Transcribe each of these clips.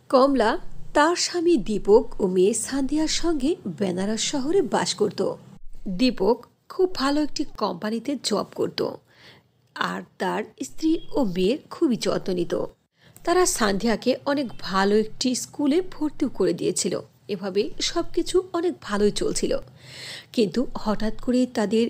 কমলা তার স্বামী দীপক ও মেয়ে সান্ধিয়ার সঙ্গে বেনারস শহরে বাস করত। দীপক খুব ভালো একটি কোম্পানিতে জব করত আর তার স্ত্রী ও মেয়ের খুবই যত্ন নিত। তারা সান্ধিয়াকে অনেক ভালো একটি স্কুলে ভর্তিও করে দিয়েছিল। এভাবে সবকিছু অনেক ভালোই চলছিল, কিন্তু হঠাৎ করে তাদের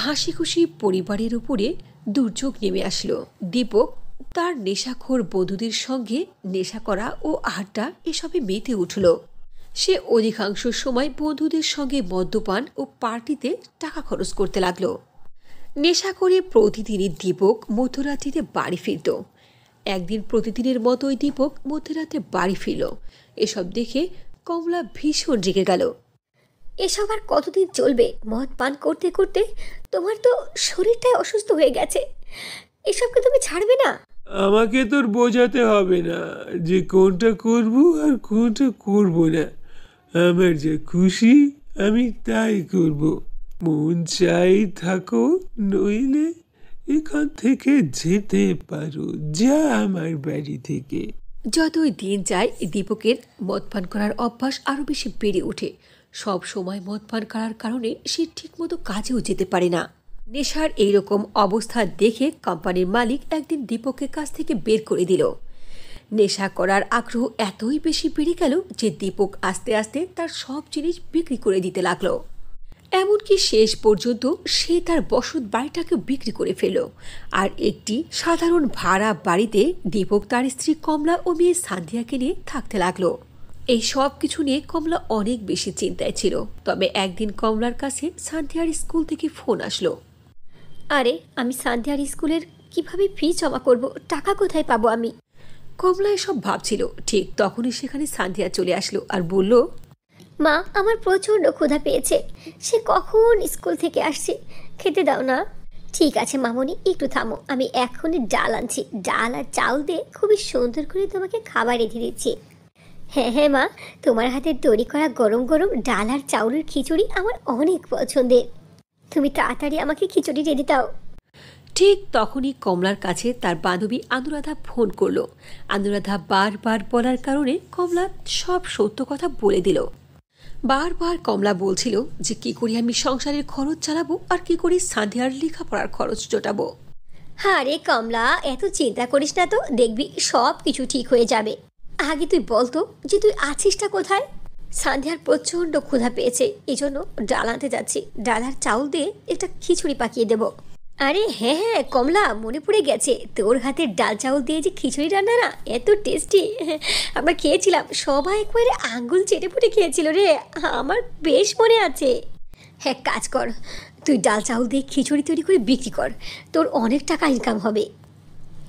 হাসি খুশি পরিবারের উপরে দুর্যোগ নেমে আসলো। দীপক তার নেশাখোর বন্ধুদের সঙ্গে নেশা করা ও আড্ডা এসবে মেতে উঠল। সে অধিকাংশ সময় বন্ধুদের সঙ্গে মদ্যপান ও পার্টিতে টাকা খরচ করতে লাগলো। নেশা করে প্রতিদিনই দীপক মধ্যরাত্রিতে বাড়ি ফিরত। একদিন প্রতিদিনের মতোই দীপক মধ্যরাতে বাড়ি ফিরল। এসব দেখে কমলা ভীষণ রেগে গেল। এসব আর কতদিন চলবে? মদ পান করতে করতে তোমার তো শরীরটাই অসুস্থ হয়ে গেছে। এসবকে তুমি ছাড়বে না? আমাকে তোর বোঝাতে হবে না যে কোনটা করব আর কোনটা করব না। আমার যে খুশি আমি তাই করব। মন চাই থাকো, নইলে এখান থেকে যেতে পারো। যা আমার বাড়ি থেকে। যতই দিন যায় দীপকের মদ পান করার অভ্যাস আরও বেশি বেড়ে ওঠে। সব সময় মদ পান করার কারণে সে ঠিকমতো কাজেও যেতে পারে না। নেশার এইরকম অবস্থা দেখে কোম্পানির মালিক একদিন দীপকের কাছ থেকে বের করে দিল। নেশা করার আগ্রহ এতই বেশি বেড়ে গেল যে দীপক আস্তে আস্তে তার সব জিনিস বিক্রি করে দিতে লাগলো। এমনকি শেষ পর্যন্ত সে তার বসত বাড়িটাকে বিক্রি করে ফেলল আর একটি সাধারণ ভাড়া বাড়িতে দীপক তার স্ত্রী কমলা ও মেয়ে সান্ধিয়াকে নিয়ে থাকতে লাগলো। এই সব কিছু নিয়ে কমলা অনেক বেশি চিন্তায় ছিল। তবে একদিন কমলার কাছে সান্ধিয়ার স্কুল থেকে ফোন আসলো। আরে, আমি সান্ধিয়ার স্কুলের কিভাবে ফি জমা করব? টাকা কোথায় পাবো আমি? কমলা এসব ভাবছিল, ঠিক তখনই সেখানে সান্ধিয়া চলে আসলো আর বলল, মা, আমার প্রচণ্ড ক্ষুধা পেয়েছে। সে কখন স্কুল থেকে আসছে, খেতে দাও না। ঠিক আছে মামনি, একটু থামো, আমি এখনই ডাল আনছি। ডাল আর চাউল দিয়ে খুবই সুন্দর করে তোমাকে খাবার রেঁধে দিচ্ছি। হ্যাঁ হ্যাঁ মা, তোমার হাতের তৈরি করা গরম গরম ডাল আর চাউলের খিচুড়ি আমার অনেক পছন্দের। তুমি তাড়াতাড়ি আমাকে খিচুড়ি রেঁধে দাও। ঠিক তখনই কমলার কাছে তার বান্ধবী অনুরাধা ফোন করলো। অনুরাধা বারবার বলার কারণে কমলা সব সত্য কথা বলে দিল। বারবার কমলা বলছিল যে কি করে আমি সংসারের খরচ চালাবো আর কি করে সান্ধিয়ার লেখাপড়ার খরচ জোটাবো। আরে কমলা, এত চিন্তা করিস না তো, দেখবি সব কিছু ঠিক হয়ে যাবে। আগে তুই বলতো যে তুই আছিসটা কোথায়? সান্ধিয়ার প্রচণ্ড ক্ষুধা পেয়েছে, এই জন্য ডাল আনতে যাচ্ছি। ডাল আর চাউল দিয়ে একটা খিচুড়ি পাকিয়ে দেবো। আরে হ্যাঁ হ্যাঁ কমলা, মনে পড়ে গেছে, তোর হাতের ডাল চাউল দিয়ে যে খিচুড়ি রান্না না, এত টেস্টি। আমরা খেয়েছিলাম, সবাই একবারে আঙ্গুল চেটে পুটে খেয়েছিল রে। আমার বেশ মনে আছে। হ্যাঁ, কাজ কর, তুই ডাল চাউল দিয়ে খিচুড়ি তৈরি করে বিক্রি কর, তোর অনেক টাকা ইনকাম হবে।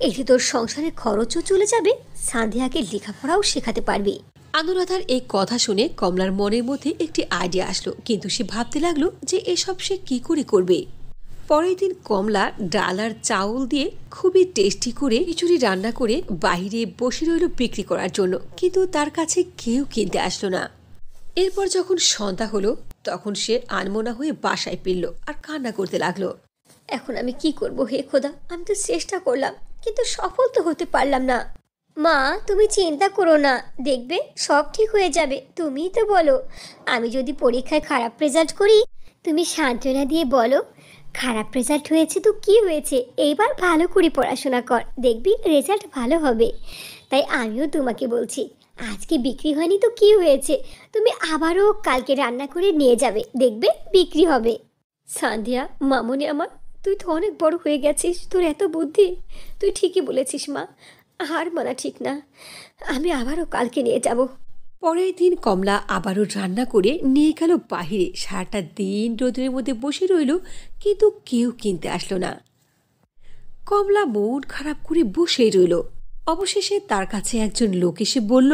এতে তোর সংসারের খরচও চলে যাবে, সান্ধিয়াকে লেখাপড়াও শেখাতে পারবি। অনুরাধার এই কথা শুনে কমলার মনের মধ্যে একটি আইডিয়া আসলো, কিন্তু সে ভাবতে লাগলো যে এসব সে কি করে করবে। পরের দিন কমলা ডাল আর চাউল দিয়ে খুবই টেস্টি করে খিচুড়ি রান্না করে বাইরে বসে রইল বিক্রি করার জন্য, কিন্তু তার কাছে কেউ কিনতে আসলো না। এরপর যখন সন্ধ্যা হলো তখন সে আনমনা হয়ে বাসায় ফিরল আর কান্না করতে লাগলো। এখন আমি কি করব হে খোদা, আমি তো চেষ্টা করলাম কিন্তু সফল তো হতে পারলাম না। মা, তুমি চিন্তা করো না, দেখবে সব ঠিক হয়ে যাবে। তুমিই তো বলো আমি যদি পরীক্ষায় খারাপ রেজাল্ট করি, তুমি সান্ত্বনা দিয়ে বলো খারাপ রেজাল্ট হয়েছে তো কি হয়েছে, এইবার ভালো করে পড়াশোনা কর, দেখবি রেজাল্ট ভালো হবে। তাই আমিও তোমাকে বলছি, আজকে বিক্রি হয়নি তো কি হয়েছে, তুমি আবারও কালকে রান্না করে নিয়ে যাবে, দেখবে বিক্রি হবে। সান্ধিয়া, মামনি আমার, তুই তো অনেক বড় হয়ে গেছিস, তোর এত বুদ্ধি। তুই ঠিকই বলেছিস মা, হার মানা ঠিক না, আমি আবারও কালকে নিয়ে যাব। পরের দিন কমলা আবারও রান্না করে নিয়ে গেল বাহিরে। সারাটা দিন রোদের মধ্যে বসে রইল, কিন্তু কেউ কিনতে আসলো না। কমলা মন খারাপ করে বসেই রইল। অবশেষে তার কাছে একজন লোক এসে বলল,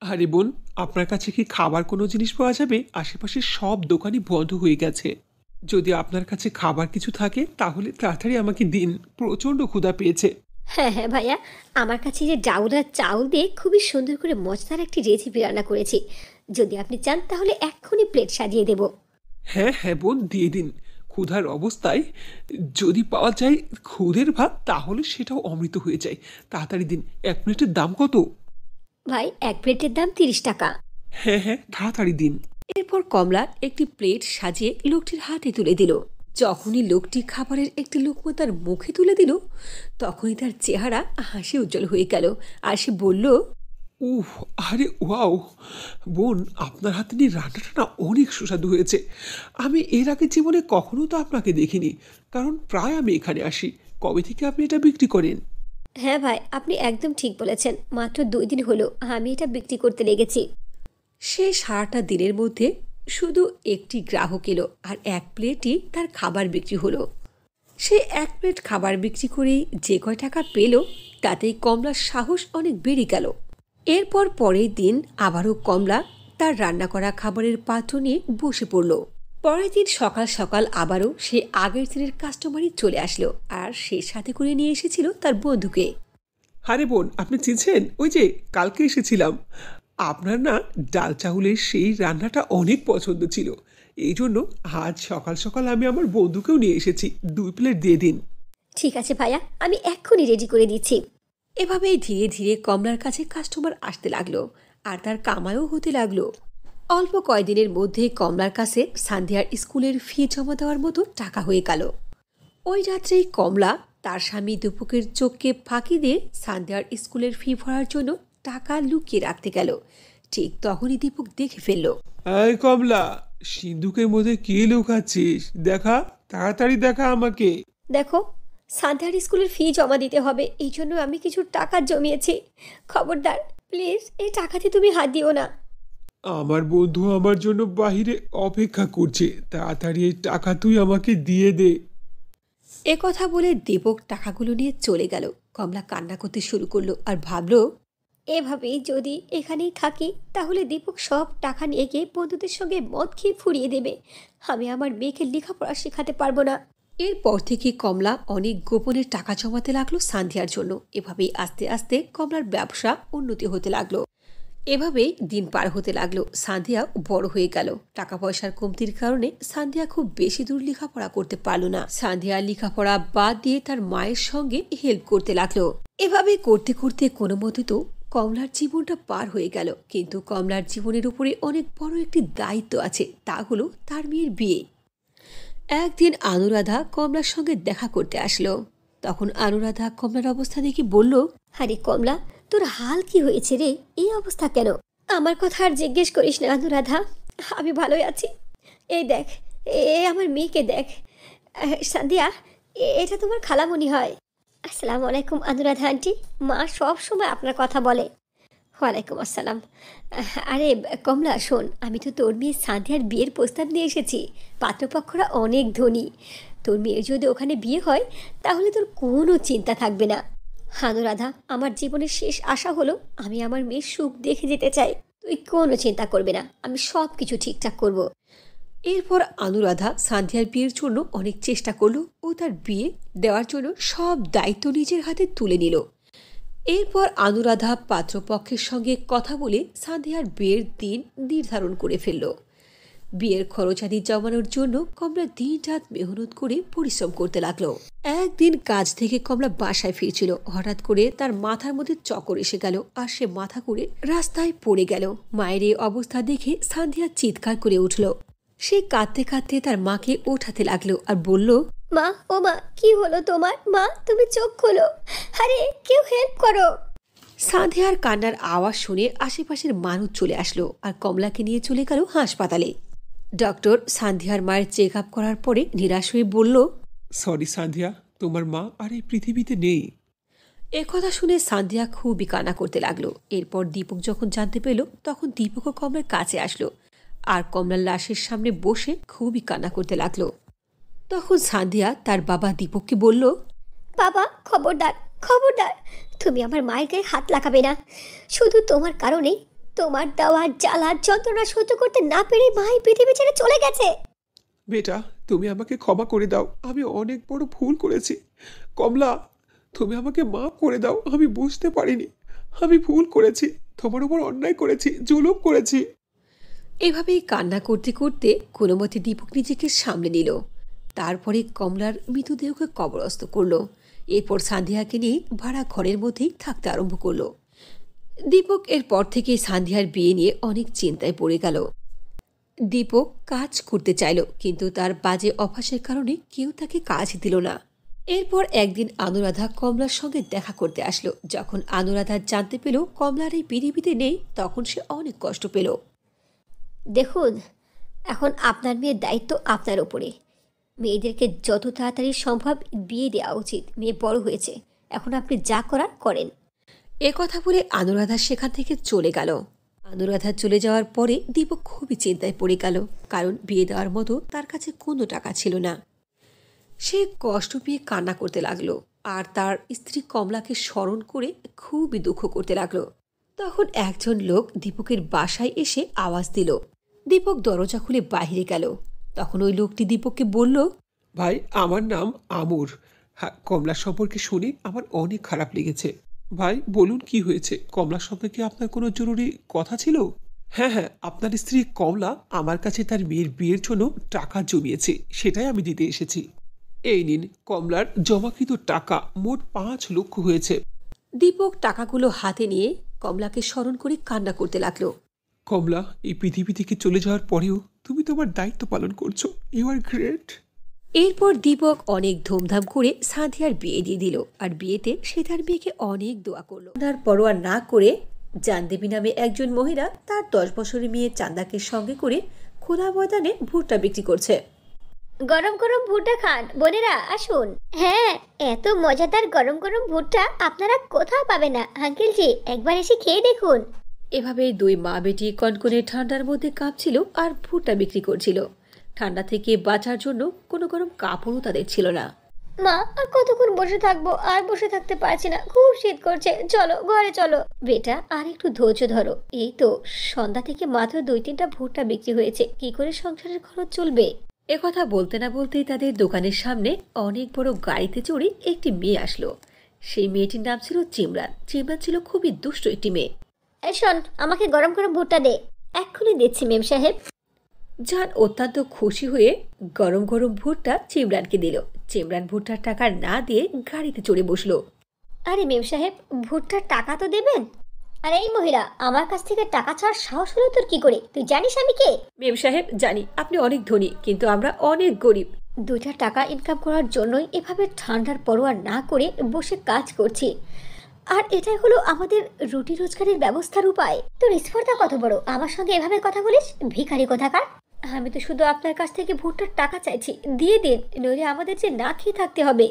আরে বোন, আপনার কাছে কি খাবার কোনো জিনিস পাওয়া যাবে? আশেপাশে সব দোকানই বন্ধ হয়ে গেছে। যদি আপনার কাছে খাবার কিছু থাকে তাহলে তাড়াতাড়ি আমাকে দিন, প্রচণ্ড ক্ষুধা পেয়েছে। হ্যাঁ হ্যাঁ ভাইয়া, আমার কাছে যে ডাউল আর চাউল দিয়ে খুবই সুন্দর করে মজাদার একটি রেসিপি রান্না করেছি, যদি আপনি চান তাহলে এক্ষুনি প্লেট সাজিয়ে দেব। হ্যাঁ হ্যাঁ বোন, দিয়ে দিন। ক্ষুধার অবস্থায় যদি পাওয়া যায় খুদের ভাত, তাহলে সেটাও অমৃত হয়ে যায়। তাড়াতাড়ি দিন। 1 প্লেটের দাম কত? ভাই, এক প্লেটের দাম 30 টাকা। হ্যাঁ হ্যাঁ, তাড়াতাড়ি দিন। এরপর কমলা একটি প্লেট সাজিয়ে লোকটির হাতে তুলে দিল। যখনই লোকটি খাবারের একটি লুকমা তার মুখে তুলে দিল, তখনই তার চেহারা হাসি উজ্জ্বল হয়ে গেল। আর সে বলল, উহ, আরে ওয়াও! বোন, আপনার হাতের রান্নাটা না অনেক সুস্বাদু হয়েছে। আমি এর আগে জীবনে কখনো তো আপনাকে দেখিনি, কারণ প্রায় আমি এখানে আসি। কবে থেকে আপনি এটা বিক্রি করেন? হ্যাঁ ভাই, আপনি একদম ঠিক বলেছেন, মাত্র 2 দিন হলো আমি এটা বিক্রি করতে লেগেছি। সে সারাটা দিনের মধ্যে শুধু একটি গ্রাহক এলো আর এক প্লেটই তার খাবার বিক্রি হলো। সে এক প্লেট খাবার বিক্রি করেই যে কয় টাকা পেল, তাতেই কমলার সাহস অনেক বেড়ে গেল। এরপর পরের দিন আবারও কমলা তার রান্না করা খাবারের পাত্র নিয়ে বসে পড়ল। পরের দিন সকাল সকাল আবারও সে আগের দিনের কাস্টমারই চলে আসলো, আর সে সাথে করে নিয়ে এসেছিল তার বন্ধুকে। আরে বোন, আপনি চিনছেন? ওই যে কালকে এসেছিলাম। আপনার না ডাল চাউলের সেই রান্নাটা অনেক পছন্দ ছিল, এই জন্য আজ সকাল সকাল আমি আমার বন্ধুকেও নিয়ে এসেছি। 2 প্লেট দিয়ে দিন। ঠিক আছে ভাইয়া, আমি এক্ষুনি রেডি করে দিচ্ছি। এভাবেই ধীরে ধীরে কমলার কাছে কাস্টমার আসতে লাগলো, আর তার কামাইও হতে লাগলো। অল্প কয়দিনের মধ্যে কমলার কাছে সান্ধিয়ার স্কুলের ফি জমা দেওয়ার মতো টাকা হয়ে গেল। ওই রাত্রেই কমলা তার স্বামী দীপকের চোখকে ফাঁকি দিয়ে সান্ধিয়ার স্কুলের ফি ভরার জন্য টাকা লুকিয়ে রাখতে গেল। ঠিক তখনই দীপক দেখে ফেলল। এই কমলা, সিন্ধুকের মধ্যে কি লুকাচ্ছিস? দেখা, তাড়াতাড়ি দেখা আমাকে। দেখো, সান্ধ্যার স্কুলের ফি জমা দিতে হবে, এই জন্য আমি কিছু টাকা জমিয়েছি। খবরদার, প্লিজ এই টাকাতে তুমি হাত দিও না। আমার বন্ধু আমার জন্য বাহিরে অপেক্ষা করছে, তাড়াতাড়ি এই টাকা তুই আমাকে দিয়ে দে। এ কথা বলে দীপক টাকাগুলো নিয়ে চলে গেল। কমলা কান্না করতে শুরু করলো আর ভাবল, এভাবেই যদি এখানেই থাকি তাহলে দীপক সব টাকা নিয়ে গিয়ে বন্ধুদের সঙ্গে মদ খেয়ে ফুরিয়ে দেবে। আমি আমার মেয়েকে লেখাপড়া শেখাতে পারবো না। এরপর থেকে কমলা অনেক গোপনে টাকা জমাতে লাগলো সান্ধিয়ার জন্য। এভাবেই আস্তে আস্তে কমলার ব্যবসা উন্নতি হতে লাগলো। এভাবেই দিন পার হতে লাগলো। সান্ধিয়া বড় হয়ে গেল। টাকা পয়সার কমতির কারণে সান্ধিয়া খুব বেশি দূর লেখাপড়া করতে পারল না। সান্ধিয়া লেখাপড়া বাদ দিয়ে তার মায়ের সঙ্গে হেল্প করতে লাগলো। এভাবে করতে করতে কোনো মতে তো কমলার জীবনটা পার হয়ে গেল। কিন্তু কমলার জীবনের উপরে অনেক বড় একটি দায়িত্ব আছে, তা হলো তার মেয়ের বিয়ে। একদিন অনুরাধা কমলার সঙ্গে দেখা করতে আসলো। তখন অনুরাধা কমলার অবস্থা দেখে বলল, আরে কমলা, তোর হাল কি হয়েছে রে? এই অবস্থা কেন? আমার কথা আর জিজ্ঞেস করিস না অনুরাধা, আমি ভালোই আছি। এই দেখ, আমার মেয়েকে দেখ। সান্ধিয়া, এটা তোমার খালামণি হয়। আসসালামু আলাইকুম অনুরাধা আন্টি, মা সব সময় আপনার কথা বলে। ওয়ালাইকুম আসসালাম। আরে কমলা শোন, আমি তো তোর মেয়ে সান্ধিয়ার বিয়ের প্রস্তাব নিয়ে এসেছি। পাত্রপক্ষরা অনেক ধনী, তোর মেয়ের যদি ওখানে বিয়ে হয় তাহলে তোর কোনো চিন্তা থাকবে না। অনুরাধা, আমার জীবনের শেষ আশা হলো আমি আমার মেয়ের সুখ দেখে যেতে চাই। তুই কোনো চিন্তা করবে না, আমি সব কিছু ঠিকঠাক করব। এরপর অনুরাধা সান্ধিয়ার বিয়ের জন্য অনেক চেষ্টা করলো ও তার বিয়ে দেওয়ার জন্য সব দায়িত্ব নিজের হাতে তুলে নিল। এরপর অনুরাধা পাত্রপক্ষের সঙ্গে কথা বলে সান্ধিয়ার বিয়ের দিন নির্ধারণ করে ফেলল। বিয়ের খরচাদি জমানোর জন্য কমলা দিন রাত মেহনত করে পরিশ্রম করতে লাগলো। একদিন কাজ থেকে কমলা বাসায় ফিরছিল। হঠাৎ করে তার মাথার মধ্যে চক্কর এসে গেল আর সে মাথা করে রাস্তায় পড়ে গেল। মায়ের এই অবস্থা দেখে সান্ধিয়া চিৎকার করে উঠল। সে কাঁদতে কাঁদতে তার মাকে ওঠাতে লাগলো আর বলল, মা, ও মা, কি হলো তোমার? মা, তুমি চোখ খোলো, আরে কেউ হেল্প করো। সান্ধিয়ার কান্নার আওয়াজ শুনে আশেপাশের মানুষ চলে আসলো আর কমলাকে নিয়ে চলে গেল হাসপাতালে। ডক্টর সান্ধিয়ার মায়ের চেক আপ করার পরে নিরাশ হয়ে বলল, সরি সান্ধিয়া, তোমার মা আর এই পৃথিবীতে নেই। একথা শুনে সান্ধিয়া খুবই কান্না করতে লাগলো। এরপর দীপক যখন জানতে পেল, তখন দীপকও কমলার কাছে আসলো আর কমলার লাশের সামনে বসে খুবই কান্না করতে লাগলো। তখন সান্ধিয়া তার বাবা দীপককে বলল, বাবা, খবরদার খবরদার, তুমি আমার মায়ের গায়ে হাত লাগাবে না। শুধু তোমার কারণেই, তোমার দেওয়া জ্বালা যন্ত্রণা সহ্য করতে না পেরে মাই পৃথিবী ছেড়ে চলে গেছে। বেটা, তুমি আমাকে ক্ষমা করে দাও, আমি অনেক বড় ভুল করেছি। কমলা, তুমি আমাকে মাফ করে দাও, আমি বুঝতে পারিনি। আমি ভুল করেছি, তোমার উপর অন্যায় করেছি, জুলুম করেছি। এভাবেই কান্না করতে করতে কোনো মতে দীপক নিজেকে সামলে নিল। তারপরে কমলার মৃতদেহকে কবরস্থ করলো। এরপর সান্ধিয়াকে নিয়ে ভাড়া ঘরের মধ্যেই থাকতে আরম্ভ করলো। দীপক এরপর থেকে সান্ধিয়ার বিয়ে নিয়ে অনেক চিন্তায় পড়ে গেল। দীপক কাজ করতে চাইল, কিন্তু তার বাজে অভ্যাসের কারণে কেউ তাকে কাজ দিল না। এরপর একদিন অনুরাধা কমলার সঙ্গে দেখা করতে আসলো। যখন অনুরাধা জানতে পেল কমলার এই পৃথিবীতে নেই, তখন সে অনেক কষ্ট পেল। দেখুন, এখন আপনার মেয়ের দায়িত্ব আপনার ওপরে। মেয়েদেরকে যত তাড়াতাড়ি সম্ভব বিয়ে দেওয়া উচিত। মেয়ে বড় হয়েছে, এখন আপনি যা করার করেন। এ কথা বলে অনুরাধা সেখান থেকে চলে গেল। অনুরাধা চলে যাওয়ার পরে দীপক খুবই চিন্তায় পড়ে গেল, কারণ বিয়ে দেওয়ার মতো তার কাছে কোনো টাকা ছিল না। সে কষ্ট পেয়ে কান্না করতে লাগলো, আর তার স্ত্রী কমলাকে স্মরণ করে খুবই দুঃখ করতে লাগলো। তখন একজন লোক দীপকের বাসায় এসে আওয়াজ দিল। দীপক দরজা খুলে বাইরে গেল। তখন ওই লোকটি দীপককে বলল, ভাই, আমার নাম আমর। হ্যাঁ, কমলার সম্পর্কে শুনে আমার অনেক খারাপ লেগেছে। ভাই বলুন, কি হয়েছে? কমলার সঙ্গে কি আপনার কোনো জরুরি কথা ছিল? হ্যাঁ হ্যাঁ, আপনার স্ত্রী কমলা আমার কাছে তার মেয়ের বিয়ের জন্য টাকা জমিয়েছে, সেটাই আমি দিতে এসেছি। এই নিন কমলার জমাকৃত টাকা, মোট 5 লক্ষ হয়েছে। দীপক টাকাগুলো হাতে নিয়ে কমলাকে স্মরণ করে কান্না করতে লাগলো। কমলা, এই পৃথিবী থেকে চলে যাওয়ার পরেও তুমি তোমার দায়িত্ব পালন করছো। You are great. এরপর দীপক অনেক ধুমধাম করে সাঁধিয়ার বিয়ে দিয়ে দিল, আর বিয়েতে সে তার মেয়েকে অনেক দোয়া করলো। তার পরোয়া না করে জানদেবী নামে একজন মহিলা তার 10 বছরের মেয়ে চান্দাকে সঙ্গে করে খোলা ময়দানে ভুট্টা বিক্রি করছে। গরম গরম ভুট্টা খান বোনেরা, আসুন। হ্যাঁ, এত মজাদার গরম গরম ভুট্টা আপনারা কোথাও পাবেন না। আঙ্কেলজি, একবার এসে খেয়ে দেখুন। এভাবে দুই মা বেটি কনকনে ঠান্ডার মধ্যে কাঁপছিল আর ভুট্টা বিক্রি করছিল। ঠান্ডা থেকে বাঁচার জন্য কোনো গরম কাপড়ও তাদের ছিল না। মা, আর কতক্ষণ বসে থাকবো? আর বসে থাকতে পারছি না, খুব শীত করছে, চলো ঘরে চলো। বেটা, আর একটু ধৈর্য ধরো। এই তো সন্ধ্যা থেকে মাত্র 2-3টা ভুট্টা বিক্রি হয়েছে, কি করে সংসারের খরচ চলবে? একথা বলতে না বলতেই তাদের দোকানের সামনে অনেক বড় গাড়িতে চড়ে একটি মেয়ে আসলো। সেই মেয়েটির নাম ছিল চিমরান। চিমরান ছিল খুবই দুষ্ট একটি মেয়ে। এই শোন, আমাকে গরম গরম ভুট্টা দে। এক্ষুনি দিচ্ছি মেম সাহেব। জান অত্যন্ত খুশি হয়ে গরম গরম ভুট্টা চিমরানকে দিল। চিমরান ভুট্টার টাকা না দিয়ে গাড়িতে চড়ে বসলো। আরে মেম সাহেব, ভুট্টার টাকা তো দেবেন। আরে এই মহিলা, আমার কাছ থেকে টাকা ছাড়ার সাহস হলো তোর কি করে? তুই জানিস আমি কে? মেম সাহেব, জানি আপনি অনেক ধনী, কিন্তু আমরা অনেক গরিব। 2টা টাকা ইনকাম করার জন্যই এভাবে ঠান্ডার পরোয়া না করে বসে কাজ করছি, আর এটাই হলো আমাদের রুটি রোজগারের ব্যবস্থার উপায়। তোর স্পর্ধা কত বড়, আমার সঙ্গে এভাবে কথা বলিস? ভিখারি কোথাকার। আমি তো শুধু আপনার কাছ থেকে ভুট্টার টাকা চাইছি, দিয়ে দিন, নইলে আমাদের যে না খেয়ে থাকতে হবে।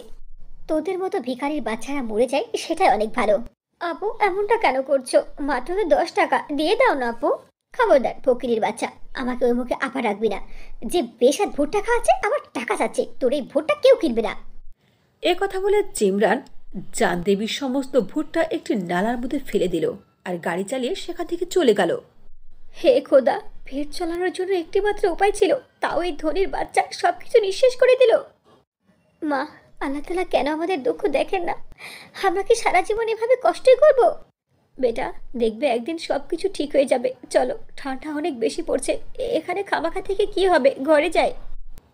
তোদের মতো ভিখারির বাচ্চারা মরে যায়, সেটাই অনেক ভালো। আপু, এমনটা কেন করছো? মাত্র তো 10 টাকা, দিয়ে দাও না আপু। খবরদার ফকিরের বাচ্চা, আমাকে ওই মুখে আপা রাখবি না। যে বেসাদ ভুট্টা খাওয়াচ্ছে আবার টাকা চাচ্ছে, তোর এই ভুট্টা কেউ কিনবে না। এ কথা বলে চিমরান জানদেবীর সমস্ত ভুট্টা একটি নালার মধ্যে ফেলে দিল আর গাড়ি চালিয়ে সেখান থেকে চলে গেল। হে খোদা, পেট চালানোর জন্য একটিমাত্র উপায় ছিল, তাও এই ধনির বাচ্চা সবকিছু নিঃশেষ করে দিল। মা, আল্লাহ তাআলা কেন আমাদের দুঃখ দেখেন না? আমরা কি সারা জীবন এভাবে কষ্টই করব? বেটা, দেখবে একদিন সবকিছু ঠিক হয়ে যাবে। চলো, ঠান্ডা অনেক বেশি পড়ছে, এখানে খামাখা থেকে কি হবে, ঘরে যাই।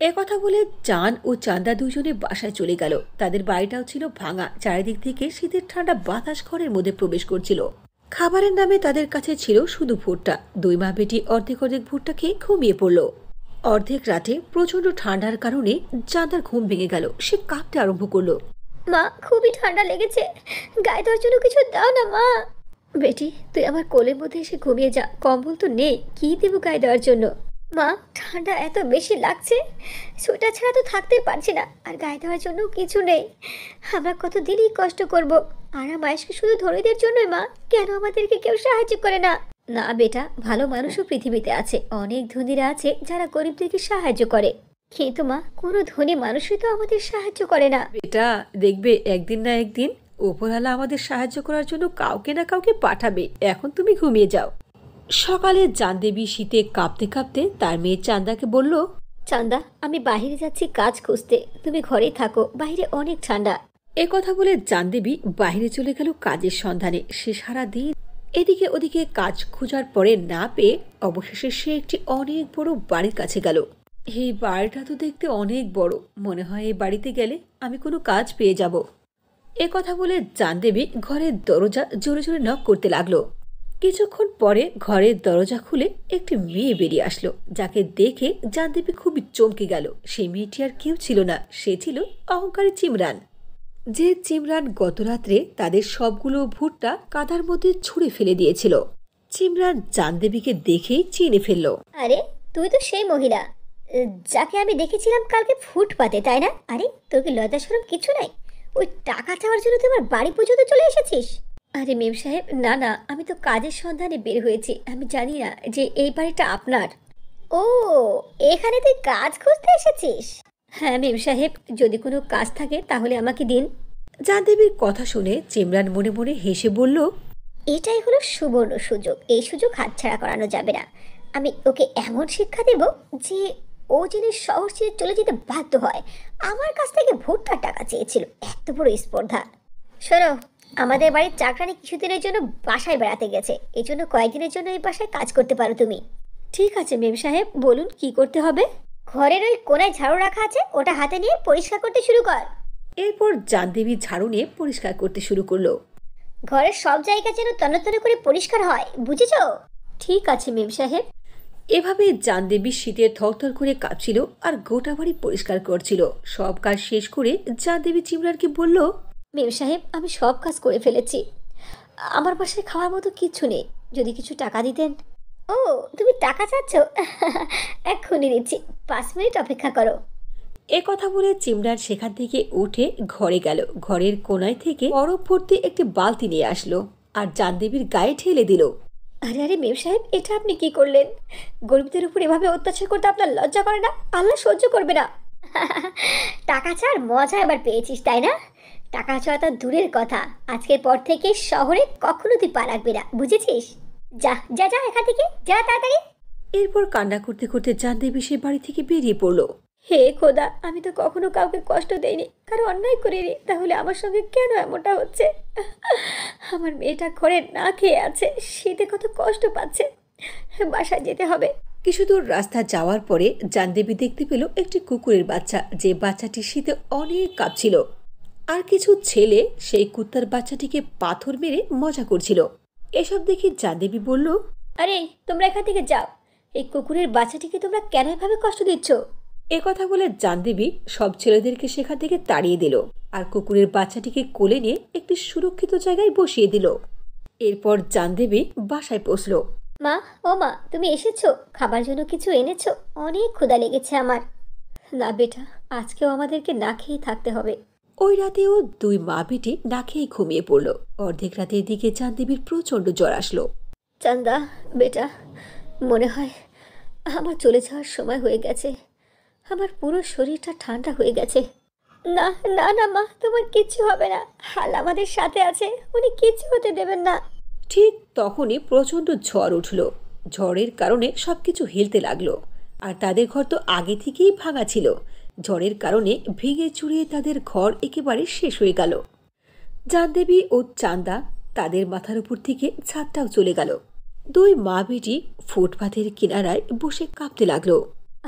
এ কথা বলে চান ও চান্দা দুজনে বাসায় চলে গেল। তাদের বাড়িটাও ছিল ভাঙা, চারিদিক থেকে শীতের ঠান্ডা বাতাস ঘরের মধ্যে প্রবেশ করছিল। খাবারের নামে তাদের কাছে ছিল শুধু ভুট্টা। দুই মা বেটি অর্ধেক অর্ধেক ভুট্টা খেয়ে ঘুমিয়ে পড়ল। অর্ধেক রাতে প্রচন্ড ঠান্ডার কারণে চাঁদার ঘুম ভেঙে গেল। সে কাঁপতে আরম্ভ করলো। মা, খুবই ঠান্ডা লেগেছে, গায়ে দেওয়ার জন্য কিছু দাও না মা। বেটি, তুই আমার কোলের মধ্যে এসে ঘুমিয়ে যা, কম্বল তো নেই, কি দেবো গায়ে দেওয়ার জন্য? মা, ঠান্ডা এত বেশি লাগছে, সোয়েটার ছাড়া তো থাকতেই পারছি না, আর গায়ে দেওয়ার জন্য কিছু নেই। আমরা কতদিনই কষ্ট করব, আর মায়েশকে শুধু ধনীদের জন্যই মা, কেন আমাদেরকে কেউ সাহায্য করে না? না বেটা, ভালো মানুষও পৃথিবীতে আছে, অনেক ধনীরা আছে যারা গরিবদেরকে সাহায্য করে, কিন্তু মা, কোনো ধনী মানুষই তো আমাদের সাহায্য করে না। বেটা, দেখবে একদিন না একদিন উপরওয়ালা আমাদের সাহায্য করার জন্য কাউকে না কাউকে পাঠাবে। এখন তুমি ঘুমিয়ে যাও। সকালে জানদেবী শীতে কাঁপতে কাঁপতে তার মেয়ে চান্দাকে বলল, চান্দা, আমি বাইরে যাচ্ছি কাজ খুঁজতে, তুমি ঘরেই থাকো, বাইরে অনেক ঠান্ডা। এ কথা বলে জানদেবী বাইরে চলে গেল কাজের সন্ধানে। সে সারাদিন এদিকে ওদিকে কাজ খোঁজার পরে না পেয়ে অবশেষে সে একটি অনেক বড় বাড়ির কাছে গেল। এই বাড়িটা তো দেখতে অনেক বড়, মনে হয় এই বাড়িতে গেলে আমি কোনো কাজ পেয়ে যাব। এ কথা বলে জানদেবী ঘরের দরজা জোরে জোরে নক করতে লাগলো। কিছুক্ষণ পরে ঘরের দরজা খুলে একটি মেয়ে বেরিয়ে আসলো, যাকে দেখে জানদেবী খুবই চমকে গেল। সেই মেয়েটি আর কেউ ছিল না, সে ছিল অহংকারী চিমরান, যে চিমরান গতরাত্রে তাদের সবগুলো ভুট্টা কাদার মধ্যে ছুঁড়ে ফেলে দিয়েছিল। চিমরান জানদেবীকে দেখেই চিনে ফেলল। আরে তুই তো সেই মহিলা যাকে আমি দেখেছিলাম কালকে ফুটপাতে, তাই না? আরে তোর কি লজ্জা শরম কিছু নাই? ওই টাকা চাওয়ার জন্য তুই আমার বাড়ি পর্যন্ত চলে এসেছিস? আরে মেম সাহেব, না না, আমি তো কাজের সন্ধানে বের হয়েছি, আমি জানি না যে এই বাড়িটা আপনার। ও, এখানে তুই কাজ খুঁজতে এসেছিস? হ্যাঁ মেম সাহেব, যদি কোনো কাজ থাকে তাহলে আমাকে দিন। জানদেবীর কথা শুনে চিমরান মনে মনে হেসে বলল, এটাই হলো সুবর্ণ সুযোগ, এই সুযোগ হাতছাড়া করানো যাবে না। আমি ওকে এমন শিক্ষা দেব যে ও যিনি শহর ছেড়ে চলে যেতে বাধ্য হয়। আমার কাছ থেকে ভোটটার টাকা চেয়েছিল, এত বড় স্পর্ধা। শোনো, আমাদের বাড়ির চাকরানি কিছুদিনের জন্য বাসায় বেড়াতে গেছে, এই জন্য কয়েকদিনের জন্য এই বাসায় কাজ করতে পারো তুমি। ঠিক আছে মেম সাহেব, বলুন কি করতে হবে। ঘরের ওই কোনায় ঝাড়ু রাখা আছে, ওটা হাতে নিয়ে পরিষ্কার করতে শুরু কর। এরপর জানদেবী ঝাড়ু নিয়ে পরিষ্কার করতে শুরু করলো। ঘরের সব জায়গা যেন তন্ন করে পরিষ্কার হয়, বুঝেছো? ঠিক আছে মেম সাহেব। এভাবে জানদেবী শীতে থরথর করে কাঁপছিল আর গোটা বাড়ি পরিষ্কার করছিল। সব কাজ শেষ করে জানদেবী চিমরানকে বলল, মেম সাহেব, আমি সব কাজ করে ফেলেছি, আমার বাসায় খাওয়ার মতো কিচ্ছু নেই, যদি কিছু টাকা দিতেন। ও, তুমি টাকা চাচ্ছ? এক্ষুনি দিচ্ছি, 5 মিনিট অপেক্ষা করো। এ কথা বলে চিমরান সেখান থেকে উঠে ঘরে গেল। ঘরের কোনায় থেকে বরফ ভর্তি একটি বালতি নিয়ে আসলো আর জানদেবীর গায়ে ঠেলে দিল। আরে আরে মেম সাহেব, এটা আপনি কি করলেন? গরিবদের উপর এভাবে অত্যাচার করতে আপনার লজ্জা করে না? আল্লাহ সহ্য করবে না। টাকা ছাড় মজা এবার পেয়েছিস, তাই না? টাকা ছাড়া তো দূরের কথা, আজকের পর থেকে শহরে কখনো তুই পা রাখবি না, বুঝেছিস? যা যা যা, এখান থেকে যা তাড়াতাড়ি। এরপর কান্না করতে করতে জানদেবী সে বাড়ি থেকে বেরিয়ে পড়ল। হে খোদা, আমি তো কখনো কাউকে কষ্ট দেইনি, কারো অন্যায় করিনি, তাহলে আমার সঙ্গে কেন এমনটা হচ্ছে? আমার মেয়েটা ঘরে না খেয়ে আছে, শীতে কত কষ্ট পাচ্ছে, বাসায় যেতে হবে। কিছু দূর রাস্তা যাওয়ার পরে জানদেবী দেখতে পেল একটি কুকুরের বাচ্চা, যে বাচ্চাটি শীতে অনেক কাঁপছিল। আর কিছু ছেলে সেই কুত্তার বাচ্চাটিকে পাথর মেরে মজা করছিল। এসব দেখে জানদেবী বলল, আরে তোমরা এখান থেকে যাও, এই কুকুরের বাচ্চাটিকে তোমরা কেন এভাবে কষ্ট দিচ্ছ? এ কথা বলে জানদেবী সব ছেলেদেরকে সেখান থেকে তাড়িয়ে দিল আর কুকুরের বাচ্চাটিকে কোলে নিয়ে একটি সুরক্ষিত জায়গায় বসিয়ে দিল। এরপর জানদেবী বাসায় পৌঁছল। মা, ও মা, তুমি এসেছো? খাবার জন্য কিছু এনেছো? অনেক ক্ষুধা লেগেছে আমার। না বেটা, আজকেও আমাদেরকে না খেয়ে থাকতে হবে। ওই রাতেও দুই মা বেটি না খেয়ে ঘুমিয়ে পড়ল। অর্ধেক রাতের দিকে জানদেবীর প্রচন্ড জ্বর আসলো। চান্দা বেটা, মনে হয় আমার চলে যাওয়ার সময় হয়ে গেছে, আমার পুরো শরীরটা ঠান্ডা হয়ে গেছে। না না না মা, তোমার কিচ্ছু হবে না, হাল আমাদের সাথে আছে, উনি কিচ্ছু হতে দেবেন না। ঠিক তখনই প্রচন্ড ঝড় উঠল। ঝড়ের কারণে সবকিছু হিলতে লাগলো আর তাদের ঘর তো আগে থেকেই ভাঙা ছিল। ঝড়ের কারণে ভেঙে চুরিয়ে তাদের ঘর একেবারে শেষ হয়ে গেল। জানদেবী ও চান্দা তাদের মাথার উপর থেকে ছাদটাও চলে গেল। দুই মা বেটি ফুটপাথের কিনারায় বসে কাঁপতে লাগলো।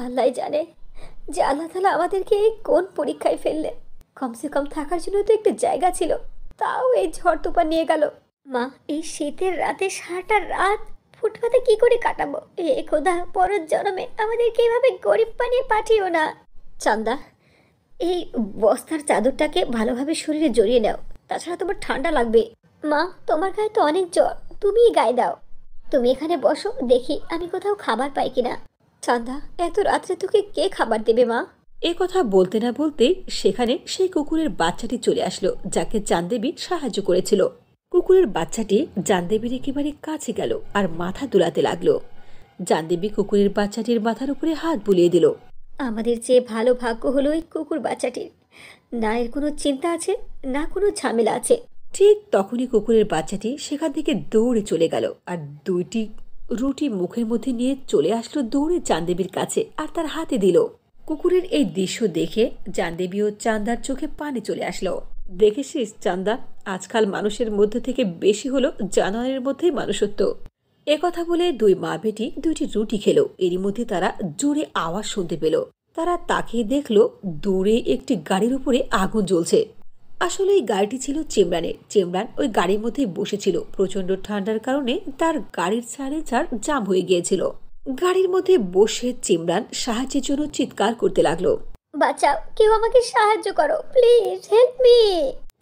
আল্লাহ জানে যে আল্লাহ তাআলা আমাদেরকে কোন পরীক্ষায় ফেললেন। কমসে কম থাকার জন্য তো একটা জায়গা ছিল, তাও এই ঝড় তুফান নিয়ে গেল। মা, এই শীতের রাতে সারাটা রাত ফুটপাতে কি করে কাটাবো? এ খোদা, পরের জন্মে আমাদেরকে এইভাবে গরিব বানিয়ে পাঠিও না। চান্দা, এই বস্তার চাদরটাকে ভালোভাবে শরীরে জড়িয়ে নাও, তাছাড়া তোমার ঠান্ডা লাগবে। মা, তোমার গায়ে তো অনেক জ্বর, তুমিই গায়ে দাও। তুমি এখানে বসো, দেখি আমি কোথাও খাবার পাই কিনা। চান্দা, এত রাত্রে তোকে কে খাবার দেবে মা? এ কথা বলতে না বলতে সেখানে সেই কুকুরের বাচ্চাটি চলে আসলো, যাকে জানদেবী সাহায্য করেছিল। কুকুরের বাচ্চাটি জানদেবীর একেবারে কাছে গেল আর মাথা দুলাতে লাগলো। জানদেবী কুকুরের বাচ্চাটির মাথার উপরে হাত বুলিয়ে দিল। আমাদের চেয়ে ভালো ভাগ্য হলো এই কুকুর বাচ্চাটির, না এর কোনো চিন্তা আছে না কোনো ঝামেলা আছে। ঠিক তখনই কুকুরের বাচ্চাটি সেখান থেকে দৌড়ে চলে গেল আর দুইটি রুটি মুখের মধ্যে নিয়ে চলে আসলো দৌড়ে জানদেবীর কাছে আর তার হাতে দিল। কুকুরের এই দৃশ্য দেখে জানদেবী ও চান্দার চোখে পানি চলে আসলো। দেখেছিস চান্দা, আজকাল মানুষের মধ্যে থেকে বেশি হলো জানোয়ারের মধ্যেই মানুষত্ব। এ কথা বলে দুই মা বেটি দুইটি রুটি খেলো। এরই মধ্যে তারা জোরে আওয়াজ শুনতে পেল। তারা তাকিয়ে দেখলো দূরে একটি গাড়ির উপরে আগুন জ্বলছে। আসলে এই গাড়িটি ছিল চিমরানের। চিমরান ওই গাড়ির মধ্যেই বসেছিল। প্রচন্ড ঠান্ডার কারণে তার গাড়ির সাইলেন্সার জাম হয়ে গিয়েছিল। গাড়ির মধ্যে বসে চিমরান সাহায্যের জন্য চিৎকার করতে লাগলো। বাঁচাও, কেউ আমাকে সাহায্য করো, প্লিজ হেল্প মি।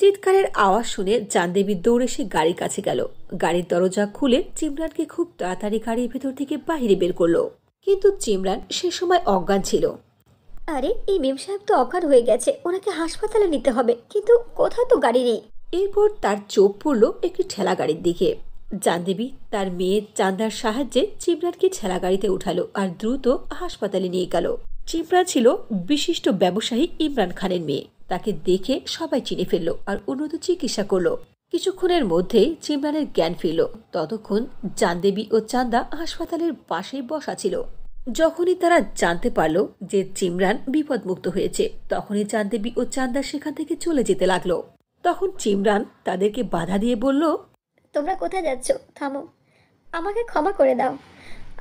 চিৎকারের আওয়াজ শুনে জানদেবী দৌড়ে সে গাড়ির কাছে গেল। গাড়ির দরজা খুলে চিমরানকে খুব তাড়াতাড়ি গাড়ির ভেতর থেকে বাইরে বের করলো। কিন্তু চিমরান সে সময় অজ্ঞান ছিল। আরে, এই মেম সাহেব তো অজ্ঞান হয়ে গেছে, ওনাকে হাসপাতালে নিতে হবে, কিন্তু কোথাও তো গাড়ি নেই। এরপর তার চোখ পড়ল একটি ঠেলা গাড়ির দিকে। জানদেবী তার মেয়ে চান্দার সাহায্যে চিমরানকে ঠেলা গাড়িতে উঠালো আর দ্রুত হাসপাতালে নিয়ে গেল। চিমরান ছিল বিশিষ্ট ব্যবসায়ী ইমরান খানের মেয়ে। তাকে দেখে সবাই চিনে ফেললো আর উন্নত চিকিৎসা করলো। কিছুক্ষণের মধ্যেই চিমরানের জ্ঞান ফিরল। ততক্ষণ জানদেবী ও চান্দা হাসপাতালের পাশেই বসা ছিল। যখনই তারা জানতে পারল যে চিমরান বিপদমুক্ত হয়েছে, তখনই জানদেবী ও চান্দা সেখান থেকে চলে যেতে লাগলো। তখন চিমরান তাদেরকে বাধা দিয়ে বলল, তোমরা কোথায় যাচ্ছ? থামো, আমাকে ক্ষমা করে দাও।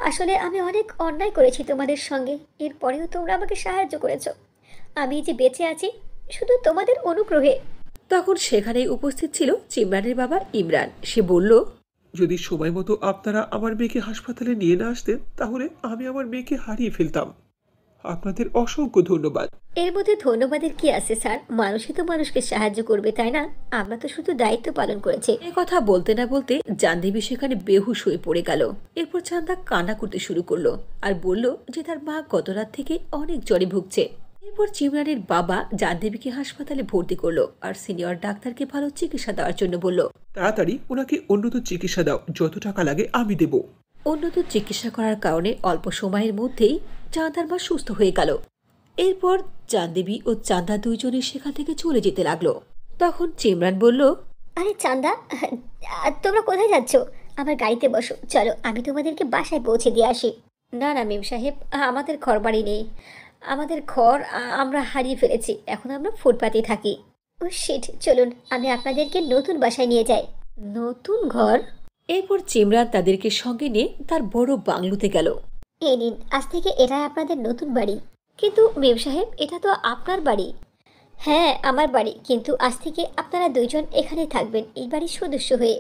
আসলে আমি অনেক অন্যায় করেছি তোমাদের সঙ্গে, এরপরেও তোমরা আমাকে সাহায্য করেছো। আমি যে বেঁচে আছি শুধু তোমাদের অনুগ্রহে। তখন সেখানেই উপস্থিত ছিল চিমরানের বাবা ইমরান। সে বলল, যদি সময় মতো আপনারা আমার মেয়েকে হাসপাতালে নিয়ে না আসতেন তাহলে আমি আমার মেয়েকে হারিয়ে ফেলতাম। আপনাদের অসংখ্য ধন্যবাদ। এর মধ্যে ধন্যবাদের কি আছে স্যার? মানুষই তো মানুষকে সাহায্য করবে, তাই না? আমরা তো শুধু দায়িত্ব পালন করেছি। এ কথা বলতে না বলতে জানদেবী সেখানে বেহুশ হয়ে পড়ে গেল। এরপর চান্দা কান্না করতে শুরু করলো আর বলল যে তার মা গত রাত থেকে অনেক জ্বরে ভুগছে। এরপর চিমরানের বাবা জানদেবীকে হাসপাতালে ভর্তি করলো আর সিনিয়র ডাক্তারকে ভালো চিকিৎসা দেওয়ার জন্য বলল, তাড়াতাড়ি ওনাকে উন্নত চিকিৎসা দাও, যত টাকা লাগে আমি দেব। উন্নত চিকিৎসা করার কারণে অল্প সময়ের মধ্যেই চাঁদার মা সুস্থ হয়ে গেল। এরপর চাঁদেবী ও চান্দা দুইজনে সেখান থেকে চলে যেতে লাগলো। তখন চিমরান বলল, আরে চান্দা, তোমরা কোথায় যাচ্ছ? আমার গাড়িতে বসো, চলো আমি তোমাদেরকে বাসায় পৌঁছে দিয়ে আসি। না না মেম সাহেব, আমাদের ঘর বাড়ি নেই। আমাদের ঘর আমরা হারিয়ে ফেলেছি, এখন আমরা ফুটপাতে থাকি। ও শিট, চলুন আমি আপনাদেরকে নতুন বাসায় নিয়ে যাই। নতুন ঘর? এরপর চিমরান তাদেরকে সঙ্গে নিয়ে তার বড় বাংলোতে গেল। এই নিন, আজ থেকে এটাই আপনাদের নতুন বাড়ি। কিন্তু মেম সাহেব, এটা তো আপনার বাড়ি। হ্যাঁ, আমার বাড়ি, কিন্তু আজ থেকে আপনারা দুইজন এখানে থাকবেন এই বাড়ির সদস্য হয়ে।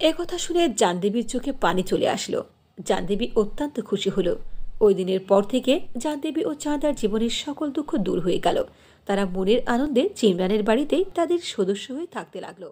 একথা শুনে জানদেবীর চোখে পানি চলে আসলো। জানদেবী অত্যন্ত খুশি হলো। ওই দিনের পর থেকে জানদেবী ও চাঁদার জীবনের সকল দুঃখ দূর হয়ে গেল। তারা মনের আনন্দে চিমরানের বাড়িতেই তাদের সদস্য হয়ে থাকতে লাগলো।